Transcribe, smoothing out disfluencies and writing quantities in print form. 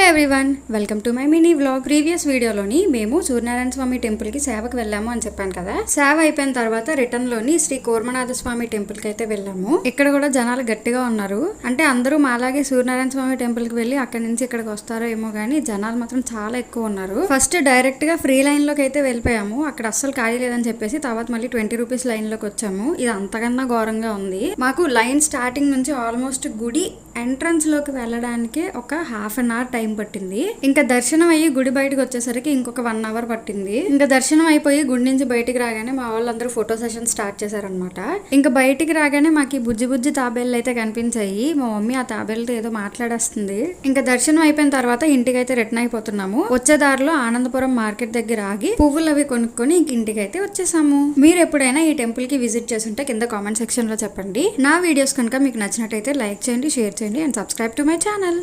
Everyone, welcome to my mini vlog. Previous వీడియోలోని మేము Suryanarayana Swamy temple కి సేవకు వెళ్ళాము అని చెప్పాను కదా. సేవ అయిపోయిన తర్వాత రిటర్న్ లోని శ్రీ కూర్మనాథ స్వామి టెంపుల్ కి అయితే వెళ్ళాము. ఇక్కడ కూడా జనాలు గట్టిగా ఉన్నారు. అంటే అందరూ మాలాగే సూర్యనారాయణ స్వామి టెంపుల్ కి వెళ్ళి అక్కడి నుంచి ఇక్కడికి వస్తారో ఏమో గానీ జనాలు మాత్రం చాలా ఎక్కువ ఉన్నారు. ఫస్ట్ డైరెక్ట్ గా ఫ్రీ లైన్ లోకి అయితే వెళ్ళిపోయాము. అక్కడ అస్సలు ఖాళీ లేదని చెప్పేసి తర్వాత మళ్ళీ 20 రూపీస్ లైన్ లోకి వచ్చాము. ఇది అంతకన్నా ఘోరంగా ఉంది. మాకు లైన్ స్టార్టింగ్ నుంచి ఆల్మోస్ట్ గుడి ఎంట్రన్స్ లోకి వెళ్ళడానికి ఒక హాఫ్ అన్ అవర్ టైం పట్టింది. ఇంకా దర్శనం అయ్యి గుడి బయటకు వచ్చేసరికి ఇంకొక 1 అవర్ పట్టింది. ఇంకా దర్శనం అయిపోయి గుడి నుంచి బయటికి రాగానే మా వాళ్ళందరూ ఫోటో సెషన్ స్టార్ట్ చేశారనమాట. ఇంకా బయటికి రాగానే మాకు ఈ బుజ్జి బుజ్జి తాబేళ్ళు అయితే కనిపించాయి. మా మమ్మీ ఆ తాబేళ్ళతో ఏదో మాట్లాడేస్తుంది. ఇంకా దర్శనం అయిపోయిన తర్వాత ఇంటికి అయితే రిటర్న్ అయిపోతున్నాము. వచ్చే దారిలో ఆనందపురం మార్కెట్ దగ్గర ఆగి పువ్వులు అవి కొనుక్కొని ఇంటికి అయితే వచ్చేసాము. మీరు ఎప్పుడైనా ఈ టెంపుల్ కి విజిట్ చేస్తుంటే కింద కామెంట్ సెక్షన్ లో చెప్పండి. నా వీడియోస్ కనుక మీకు నచ్చినట్టయితే లైక్ చేయండి, షేర్ చేయండి and subscribe to my channel.